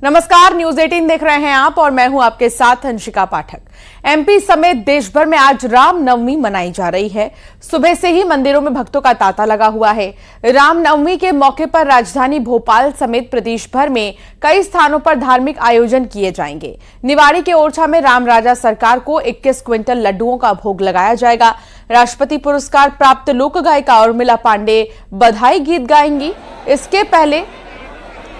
नमस्कार, न्यूज 18 देख रहे हैं आप और मैं हूं आपके साथ अंशिका पाठक। एमपी समेत देश भर में आज रामनवमी मनाई जा रही है। सुबह से ही मंदिरों में भक्तों का तांता लगा हुआ है। रामनवमी के मौके पर राजधानी भोपाल समेत प्रदेश भर में कई स्थानों पर धार्मिक आयोजन किए जाएंगे। निवाड़ी के ओरछा में राम राजा सरकार को 21 क्विंटल लड्डुओं का भोग लगाया जाएगा। राष्ट्रपति पुरस्कार प्राप्त लोक गायिका उर्मिला पांडे बधाई गीत गाएंगी। इसके पहले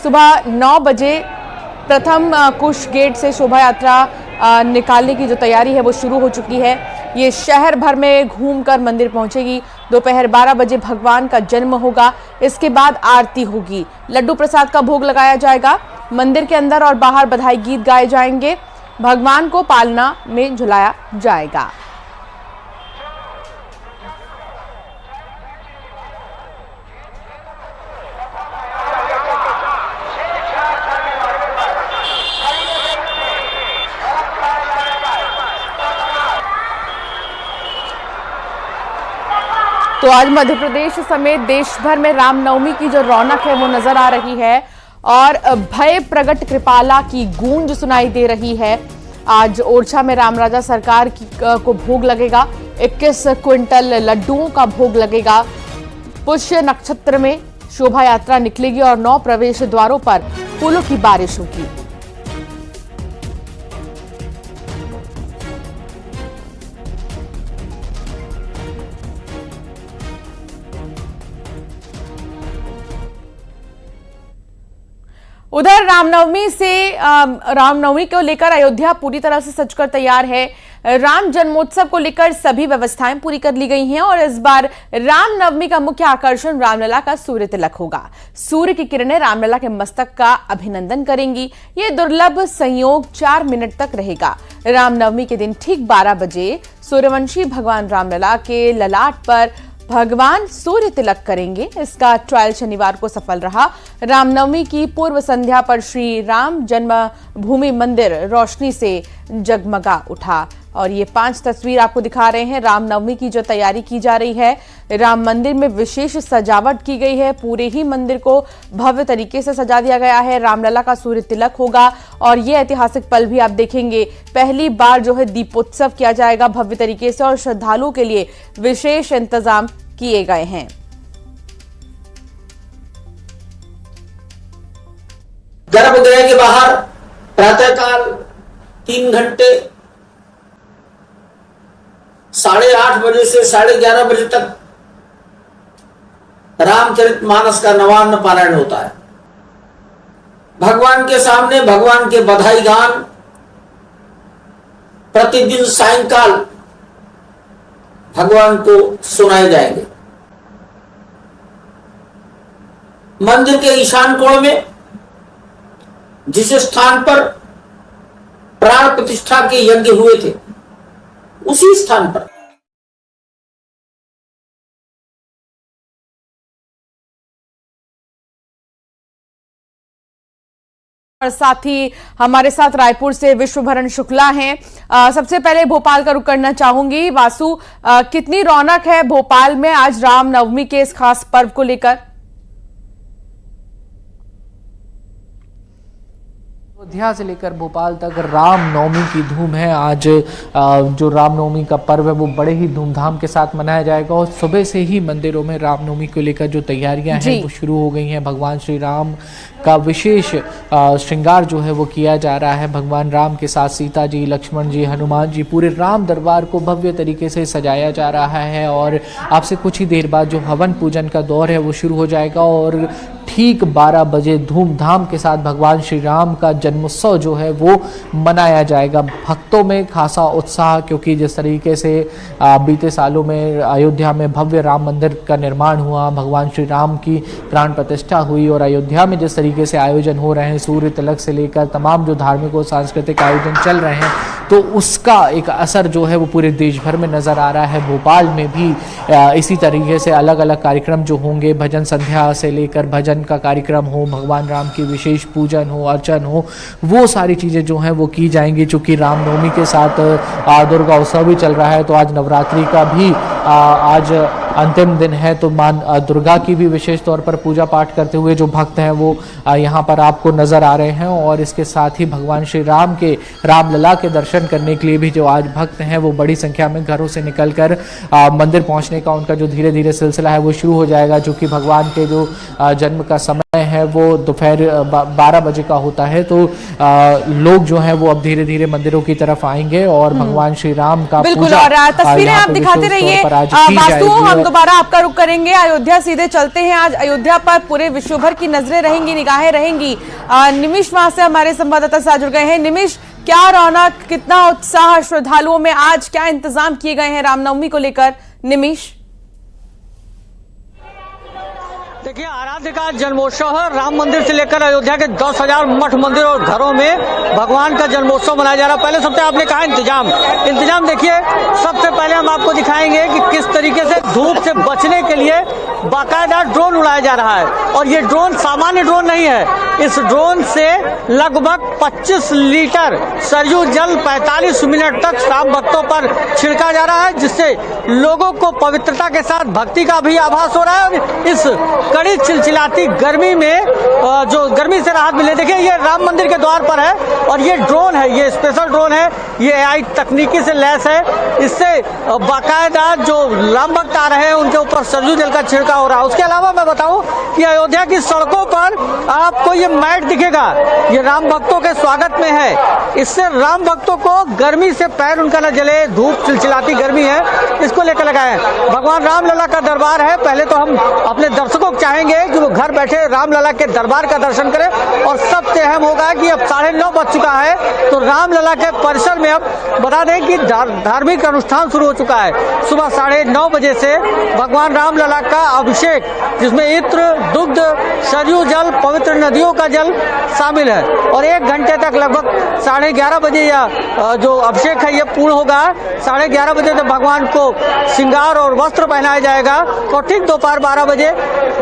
सुबह 9 बजे प्रथम कुश गेट से शोभा यात्रा निकालने की जो तैयारी है वो शुरू हो चुकी है। ये शहर भर में घूमकर मंदिर पहुंचेगी। दोपहर 12 बजे भगवान का जन्म होगा। इसके बाद आरती होगी, लड्डू प्रसाद का भोग लगाया जाएगा। मंदिर के अंदर और बाहर बधाई गीत गाए जाएंगे। भगवान को पालना में झुलाया जाएगा। तो आज मध्य प्रदेश समेत देश भर में रामनवमी की जो रौनक है वो नजर आ रही है और भय प्रगट कृपाला की गूंज सुनाई दे रही है। आज ओरछा में राम राजा सरकार को भोग लगेगा। 21 क्विंटल लड्डुओं का भोग लगेगा। पुष्य नक्षत्र में शोभा यात्रा निकलेगी और 9 प्रवेश द्वारों पर फूलों की बारिश होगी। उधर रामनवमी को लेकर अयोध्या पूरी तरह से सजकर तैयार है। राम जन्मोत्सव को लेकर सभी व्यवस्थाएं पूरी कर ली गई हैं और इस बार रामनवमी का मुख्य आकर्षण रामलला का सूर्य तिलक होगा। सूर्य की किरणें रामलला के मस्तक का अभिनंदन करेंगी। ये दुर्लभ संयोग 4 मिनट तक रहेगा। रामनवमी के दिन ठीक 12 बजे सूर्यवंशी भगवान रामलला के ललाट पर भगवान सूर्य तिलक करेंगे। इसका ट्रायल शनिवार को सफल रहा। रामनवमी की पूर्व संध्या पर श्री राम जन्मभूमि मंदिर रोशनी से जगमगा उठा और ये 5 तस्वीर आपको दिखा रहे हैं। रामनवमी की जो तैयारी की जा रही है, राम मंदिर में विशेष सजावट की गई है। पूरे ही मंदिर को भव्य तरीके से सजा दिया गया है। रामलला का सूर्य तिलक होगा और ये ऐतिहासिक पल भी आप देखेंगे। पहली बार जो है दीपोत्सव किया जाएगा भव्य तरीके से और श्रद्धालुओं के लिए विशेष इंतजाम किए गए हैं। गर्भगृह के बाहर प्रातःकाल 3 घंटे 8:30 बजे से 11:30 बजे तक रामचरितमानस का नवान्न पारायण होता है। भगवान के सामने भगवान के बधाई गान प्रतिदिन सायंकाल भगवान को सुनाए जाएंगे। मंदिर के ईशान कोण में जिस स्थान पर प्राण प्रतिष्ठा के यज्ञ हुए थे उसी स्थान पर और साथ ही हमारे साथ रायपुर से विश्वभरण शुक्ला हैं। सबसे पहले भोपाल का रुख करना चाहूंगी। वासु, कितनी रौनक है भोपाल में आज रामनवमी के इस खास पर्व को लेकर? अयोध्या से लेकर भोपाल तक रामनवमी की धूम है। आज जो रामनवमी का पर्व है वो बड़े ही धूमधाम के साथ मनाया जाएगा और सुबह से ही मंदिरों में रामनवमी को लेकर जो तैयारियां हैं वो शुरू हो गई हैं। भगवान श्री राम का विशेष श्रृंगार जो है वो किया जा रहा है। भगवान राम के साथ सीता जी, लक्ष्मण जी, हनुमान जी, पूरे राम दरबार को भव्य तरीके से सजाया जा रहा है और आपसे कुछ ही देर बाद जो हवन पूजन का दौर है वो शुरू हो जाएगा और ठीक 12 बजे धूमधाम के साथ भगवान श्री राम का जन्मोत्सव जो है वो मनाया जाएगा। भक्तों में खासा उत्साह, क्योंकि जिस तरीके से बीते सालों में अयोध्या में भव्य राम मंदिर का निर्माण हुआ, भगवान श्री राम की प्राण प्रतिष्ठा हुई और अयोध्या में जिस तरीके से आयोजन हो रहे हैं, सूर्य तिलक से लेकर तमाम जो धार्मिक और सांस्कृतिक आयोजन चल रहे हैं, तो उसका एक असर जो है वो पूरे देश भर में नज़र आ रहा है। भोपाल में भी इसी तरीके से अलग अलग कार्यक्रम जो होंगे, भजन संध्या से लेकर भजन का कार्यक्रम हो, भगवान राम की विशेष पूजन हो, अर्चन हो, वो सारी चीज़ें जो हैं वो की जाएंगी। चूँकि रामनवमी के साथ दुर्गा उत्सव भी चल रहा है, तो आज नवरात्रि का भी आज अंतिम दिन है, तो मां दुर्गा की भी विशेष तौर पर पूजा पाठ करते हुए जो भक्त हैं वो यहाँ पर आपको नजर आ रहे हैं। और इसके साथ ही भगवान श्री राम के रामलला के दर्शन करने के लिए भी जो आज भक्त हैं वो बड़ी संख्या में घरों से निकलकर मंदिर पहुंचने का उनका जो धीरे धीरे सिलसिला है वो शुरू हो जाएगा। जो कि भगवान के जो जन्म का समय है वो दोपहर 12 बजे का होता है, तो लोग जो हैं वो अब धीरे धीरे मंदिरों की तरफ आएंगे और भगवान श्री राम का बिल्कुल। और तस्वीरें आप दिखाते रहिए वास्तु, हम दोबारा आपका रुख करेंगे अयोध्या, सीधे चलते हैं। आज अयोध्या पर पूरे विश्व भर की नजरें रहेंगी, निगाहें रहेंगी। निमिष वहां से हमारे संवाददाता साथ जुड़ गए हैं। निमिष, क्या रौनक, कितना उत्साह श्रद्धालुओं में, आज क्या इंतजाम किए गए हैं रामनवमी को लेकर? निमिष, देखिए, आराध्य का जन्मोत्सव है। राम मंदिर से लेकर अयोध्या के 10,000 मठ मंदिर और घरों में भगवान का जन्मोत्सव मनाया जा रहा है। पहले सबसे आपने कहा इंतजाम देखिए, सबसे पहले हम आपको दिखाएंगे कि किस तरीके से धूप से बचने के लिए बाकायदा ड्रोन उड़ाया जा रहा है। और ये ड्रोन सामान्य ड्रोन नहीं है, इस ड्रोन से लगभग 25 लीटर सरयू जल 45 मिनट तक राम भक्तों पर छिड़का जा रहा है, जिससे लोगों को पवित्रता के साथ भक्ति का भी आभास हो रहा है। और इस कड़ी चिलचिलाती गर्मी में जो गर्मी से राहत मिले, देखिए ये राम मंदिर के द्वार पर है और ये ड्रोन है, ये स्पेशल ड्रोन है, ये AI तकनीकी से लैस है। इससे बाकायदा जो राम भक्त आ रहे हैं उनके ऊपर सरयू जल का छिड़काव हो रहा है। उसके अलावा मैं बताऊं कि अयोध्या की सड़कों पर आपको ये मैट दिखेगा, ये राम भक्तों के स्वागत में है। इससे राम भक्तों को गर्मी से पैर उनका न जले, धूप चिलचिलाती गर्मी है, इसको लेकर लगाए। भगवान रामलला का दरबार है। पहले तो हम अपने दर्शकों को चाहेंगे कि वो घर बैठे रामलला के दरबार का दर्शन करें। और सबसे अहम होगा कि अब 9:30 बज चुका है, तो रामलला के परिसर में अब बता दें कि धार्मिक अनुष्ठान शुरू हो चुका है। सुबह 9:30 बजे से भगवान रामलला का अभिषेक, जिसमें इत्र, दुग्ध, सरयू जल, पवित्र नदियों का जल शामिल है। और 1 घंटे तक लगभग 11:30 बजे यह जो अभिषेक है ये पूर्ण होगा। 11:30 बजे तक भगवान को श्रृंगार और वस्त्र पहनाया जाएगा और ठीक दोपहर 12 बजे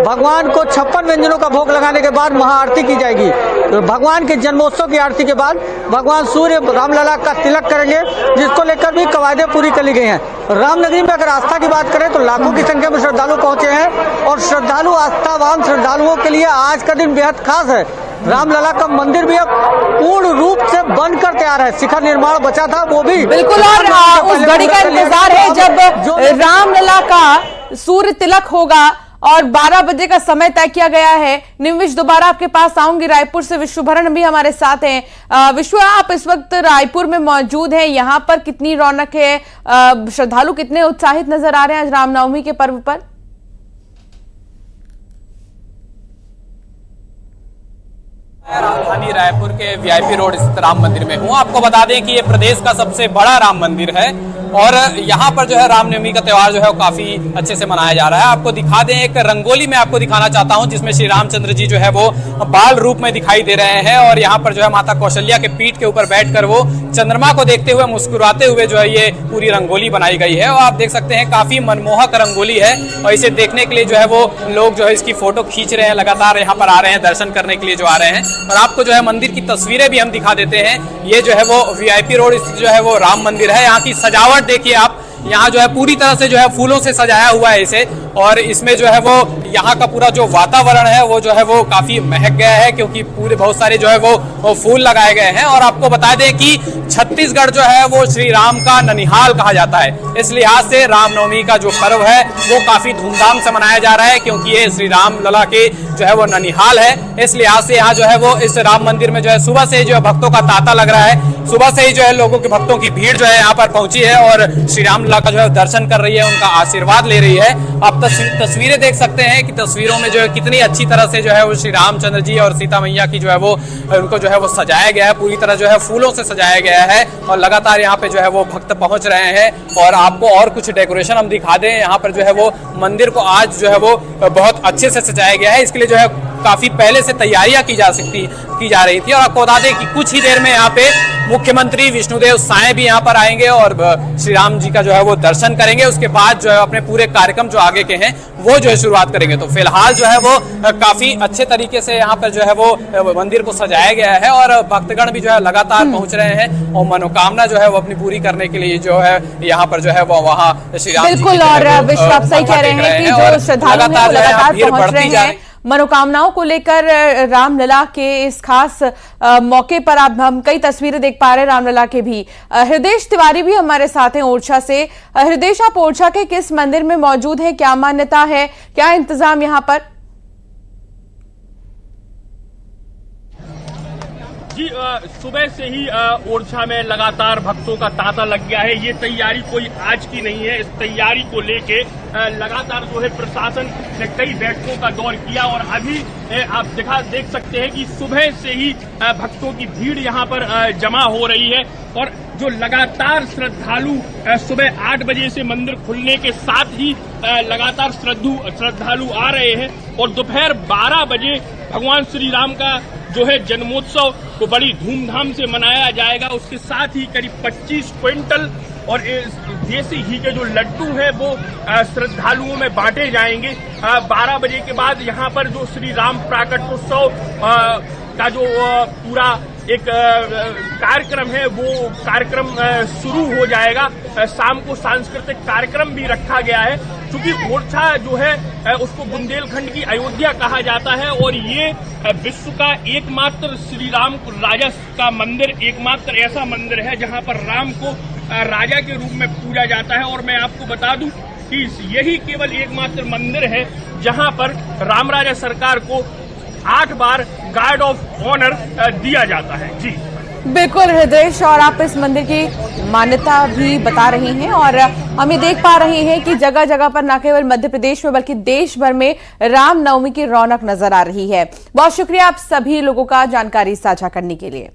भगवान को 56 व्यंजनों का भोग लगाने के बाद महाआरती की जाएगी। तो भगवान के जन्मोत्सव की आरती के बाद भगवान सूर्य रामलला का तिलक करेंगे, जिसको लेकर भी कवायदें पूरी कर ली गई हैं। रामनगरी में अगर आस्था की बात करें तो लाखों की संख्या में श्रद्धालु पहुंचे हैं और श्रद्धालु, आस्थावान श्रद्धालुओं के लिए आज का दिन बेहद खास है। रामलला का मंदिर भी अब पूर्ण रूप से बनकर तैयार है। शिखर निर्माण बचा था, वो भी बिल्कुल। और उस घड़ी का इंतजार है जब रामलला का सूर्य तिलक होगा और 12 बजे का समय तय किया गया है। निमिष, दोबारा आपके पास आऊंगी। रायपुर से विश्वभरण भी हमारे साथ हैं। विश्व, आप इस वक्त रायपुर में मौजूद हैं, यहाँ पर कितनी रौनक है, श्रद्धालु कितने उत्साहित नजर आ रहे हैं आज रामनवमी के पर्व पर? राजधानी रायपुर के VIP रोड स्थित राम मंदिर में हूँ। आपको बता दें कि ये प्रदेश का सबसे बड़ा राम मंदिर है और यहाँ पर जो है रामनवमी का त्यौहार जो है वो काफी अच्छे से मनाया जा रहा है। आपको दिखा दें, एक रंगोली मैं आपको दिखाना चाहता हूँ जिसमें श्री रामचंद्र जी जो है वो बाल रूप में दिखाई दे रहे हैं और यहाँ पर जो है माता कौशल्या के पीठ के ऊपर बैठकर वो चंद्रमा को देखते हुए मुस्कुराते हुए जो है ये पूरी रंगोली बनाई गई है। और आप देख सकते हैं काफी मनमोहक रंगोली है और इसे देखने के लिए जो है वो लोग जो है इसकी फोटो खींच रहे हैं, लगातार यहाँ पर आ रहे हैं दर्शन करने के लिए जो आ रहे हैं। और आपको जो है मंदिर की तस्वीरें भी हम दिखा देते हैं। ये जो है वो VIP रोड स्थित जो है वो राम मंदिर है। यहाँ की सजावट देखिए आप, यहाँ जो है पूरी तरह से जो है फूलों से सजाया हुआ है इसे और इसमें जो है वो यहाँ का पूरा जो वातावरण है वो जो है वो काफी महक गया है क्योंकि पूरे बहुत सारे जो है वो फूल लगाए गए हैं। और आपको बता दें कि छत्तीसगढ़ जो है वो श्री राम का ननिहाल कहा जाता है। इस लिहाज से रामनवमी का जो पर्व है वो काफी धूमधाम से मनाया जा रहा है क्योंकि ये श्री राम लला के जो है वो ननिहाल है। इस लिहाज से यहाँ जो है वो इस राम मंदिर में जो है सुबह से ही जो है भक्तों का तांता लग रहा है। सुबह से ही जो है लोगों के भक्तों की भीड़ जो है यहाँ पर पहुंची है और श्री राम लला का जो है दर्शन कर रही है, उनका आशीर्वाद ले रही है। आप तस्वीरें देख सकते हैं कि तस्वीरों में जो है कितनी अच्छी तरह से जो है वो श्री रामचंद्र जी और सीता मैया की जो है वो उनको जो है वो सजाया गया है, पूरी तरह जो है फूलों से सजाया गया है और लगातार यहाँ पे जो है वो भक्त पहुंच रहे हैं। और आपको और कुछ डेकोरेशन हम दिखा दें, यहाँ पर जो है वो मंदिर को आज जो है वो बहुत अच्छे से सजाया गया है। इसके लिए जो है काफी पहले से तैयारियां की जा रही थी। और आपको बता दें कि कुछ ही देर में यहाँ पे मुख्यमंत्री विष्णुदेव साय भी यहाँ पर आएंगे और श्री राम जी का जो है वो दर्शन करेंगे। उसके बाद जो है अपने पूरे कार्यक्रम जो आगे के हैं वो जो है शुरुआत करेंगे। तो फिलहाल जो है वो काफी अच्छे तरीके से यहाँ पर जो है वो मंदिर को सजाया गया है और भक्तगण भी जो है लगातार पहुंच रहे हैं और मनोकामना जो है वो अपनी पूरी करने के लिए जो है यहाँ पर जो है वो वहाँ श्री राम बिल्कुल। और विश्व आप सही कह रहे हैं कि जो श्रद्धालु हैं वो लगातार पहुंच रहे हैं मनोकामनाओं को लेकर। रामलला के इस खास मौके पर अब हम कई तस्वीरें देख पा रहे हैं रामलला के भी। हृदय तिवारी भी हमारे साथ हैं ओरछा से। हृदय, आप ओरछा के किस मंदिर में मौजूद है, क्या मान्यता है, क्या इंतजाम यहाँ पर? जी सुबह से ही ओरछा में लगातार भक्तों का तांता लग गया है। ये तैयारी कोई आज की नहीं है। इस तैयारी को लेके लगातार जो है प्रशासन ने कई बैठकों का दौर किया और अभी आप देख सकते हैं कि सुबह से ही भक्तों की भीड़ यहाँ पर जमा हो रही है और जो लगातार श्रद्धालु सुबह 8 बजे से मंदिर खुलने के साथ ही लगातार श्रद्धालु आ रहे हैं और दोपहर 12 बजे भगवान श्री राम का जो है जन्मोत्सव को बड़ी धूमधाम से मनाया जाएगा। उसके साथ ही करीब 25 क्विंटल और देसी घी के जो लड्डू है वो श्रद्धालुओं में बांटे जाएंगे। 12 बजे के बाद यहाँ पर जो श्री राम प्राकट्योत्सव का जो पूरा एक कार्यक्रम है वो कार्यक्रम शुरू हो जाएगा। शाम को सांस्कृतिक कार्यक्रम भी रखा गया है क्योंकि ओरछा जो है उसको बुंदेलखंड की अयोध्या कहा जाता है और ये विश्व का एकमात्र श्री राम राजा का मंदिर, एकमात्र ऐसा मंदिर है जहां पर राम को राजा के रूप में पूजा जाता है। और मैं आपको बता दूं कि यही केवल एकमात्र मंदिर है जहां पर राम राजा सरकार को 8 बार गार्ड ऑफ ऑनर दिया जाता है। जी बिल्कुल हृदय, और आप इस मंदिर की मान्यता भी बता रही हैं और हम ये देख पा रहे हैं कि जगह जगह पर न केवल मध्य प्रदेश में बल्कि देश भर में रामनवमी की रौनक नजर आ रही है। बहुत शुक्रिया आप सभी लोगों का जानकारी साझा करने के लिए।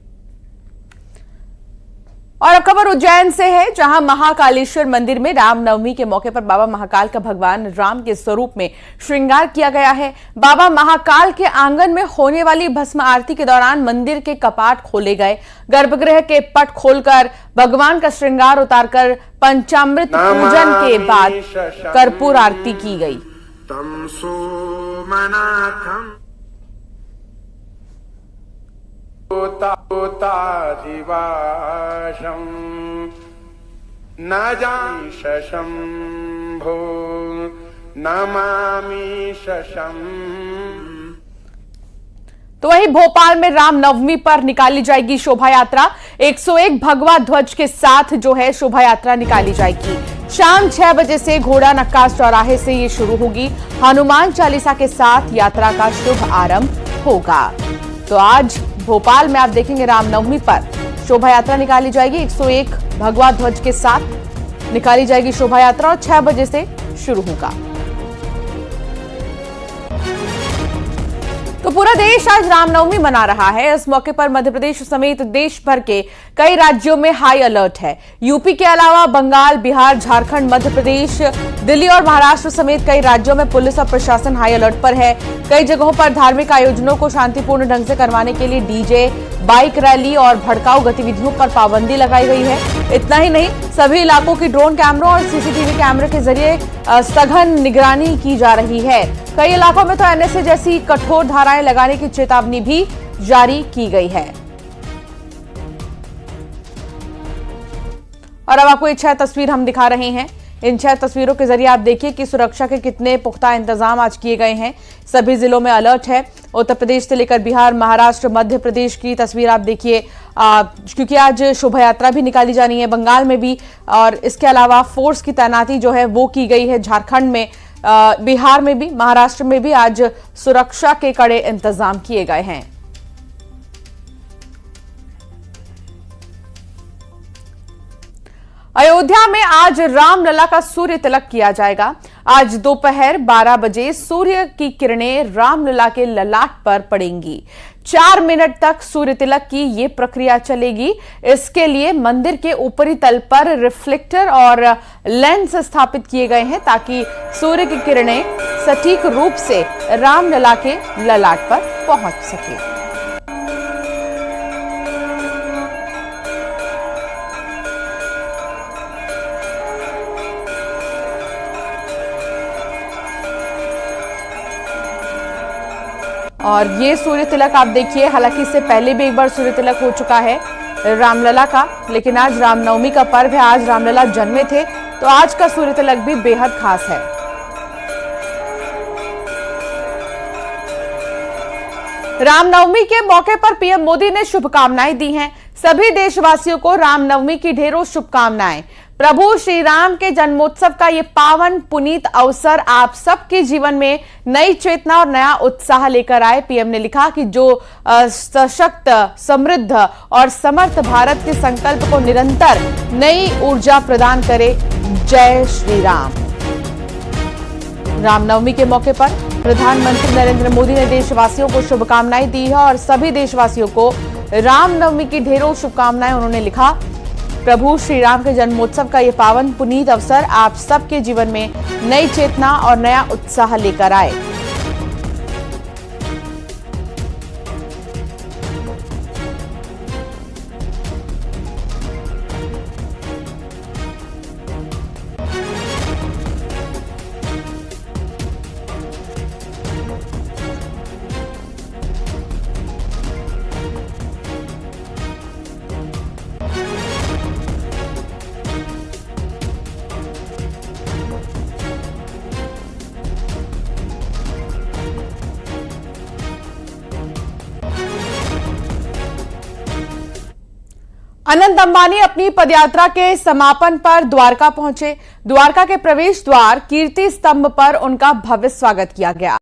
और अब खबर उज्जैन से है जहां महाकालेश्वर मंदिर में रामनवमी के मौके पर बाबा महाकाल का भगवान राम के स्वरूप में श्रृंगार किया गया है। बाबा महाकाल के आंगन में होने वाली भस्म आरती के दौरान मंदिर के कपाट खोले गए। गर्भगृह के पट खोलकर भगवान का श्रृंगार उतारकर पंचामृत पूजन के बाद कर्पूर आरती की गई। न जामि शशंभो नमामि शशं। तो वहीं भोपाल में रामनवमी पर निकाली जाएगी शोभा यात्रा। 101 भगवा ध्वज के साथ जो है शोभा यात्रा निकाली जाएगी। शाम 6 बजे से घोड़ा नक्कास चौराहे से ये शुरू होगी। हनुमान चालीसा के साथ यात्रा का शुभ आरंभ होगा। तो आज भोपाल में आप देखेंगे रामनवमी पर शोभा यात्रा निकाली जाएगी। 101 भगवा ध्वज के साथ निकाली जाएगी शोभा यात्रा और 6 बजे से शुरू होगा। तो पूरा देश आज रामनवमी मना रहा है। इस मौके पर मध्य प्रदेश समेत देश भर के कई राज्यों में हाई अलर्ट है। यूपी के अलावा बंगाल, बिहार, झारखंड, मध्य प्रदेश, दिल्ली और महाराष्ट्र समेत कई राज्यों में पुलिस और प्रशासन हाई अलर्ट पर है। कई जगहों पर धार्मिक आयोजनों को शांतिपूर्ण ढंग से करवाने के लिए डीजे, बाइक रैली और भड़काऊ गतिविधियों पर पाबंदी लगाई गई है। इतना ही नहीं, सभी इलाकों की ड्रोन कैमरों और सीसीटीवी कैमरे के जरिए सघन निगरानी की जा रही है। कई इलाकों में तो एनएसए जैसी कठोर धाराएं लगाने की चेतावनी भी जारी की गई है। और अब आपको ये 6 तस्वीर हम दिखा रहे हैं। इन 6 तस्वीरों के जरिए आप देखिए कि सुरक्षा के कितने पुख्ता इंतजाम आज किए गए हैं। सभी जिलों में अलर्ट है। उत्तर प्रदेश से लेकर बिहार, महाराष्ट्र, मध्य प्रदेश की तस्वीर आप देखिए, क्योंकि आज शोभा यात्रा भी निकाली जानी है। बंगाल में भी, और इसके अलावा फोर्स की तैनाती जो है वो की गई है झारखंड में, बिहार में भी, महाराष्ट्र में भी आज सुरक्षा के कड़े इंतजाम किए गए हैं। अयोध्या में आज रामलला का सूर्य तिलक किया जाएगा। आज दोपहर 12 बजे सूर्य की किरणें रामलला के ललाट पर पड़ेंगी। 4 मिनट तक सूर्य तिलक की ये प्रक्रिया चलेगी। इसके लिए मंदिर के ऊपरी तल पर रिफ्लेक्टर और लेंस स्थापित किए गए हैं ताकि सूर्य की किरणें सटीक रूप से रामलला के ललाट पर पहुंच सके। और ये सूर्य तिलक आप देखिए, हालांकि इससे पहले भी एक बार सूर्य तिलक हो चुका है रामलला का, लेकिन आज रामनवमी का पर्व है, आज रामलला जन्मे थे, तो आज का सूर्य तिलक भी बेहद खास है। रामनवमी के मौके पर पीएम मोदी ने शुभकामनाएं दी हैं। सभी देशवासियों को रामनवमी की ढेरों शुभकामनाएं। प्रभु श्री राम के जन्मोत्सव का ये पावन पुनीत अवसर आप सबके जीवन में नई चेतना और नया उत्साह लेकर आए। पीएम ने लिखा कि जो सशक्त, समृद्ध और समर्थ भारत के संकल्प को निरंतर नई ऊर्जा प्रदान करे। जय श्री राम। रामनवमी के मौके पर प्रधानमंत्री नरेंद्र मोदी ने देशवासियों को शुभकामनाएं दी है और सभी देशवासियों को रामनवमी की ढेरों शुभकामनाएं। उन्होंने लिखा, प्रभु श्री राम के जन्मोत्सव का ये पावन पुनीत अवसर आप सबके जीवन में नई चेतना और नया उत्साह लेकर आए। अनंत अंबानी अपनी पदयात्रा के समापन पर द्वारका पहुंचे। द्वारका के प्रवेश द्वार कीर्ति स्तंभ पर उनका भव्य स्वागत किया गया।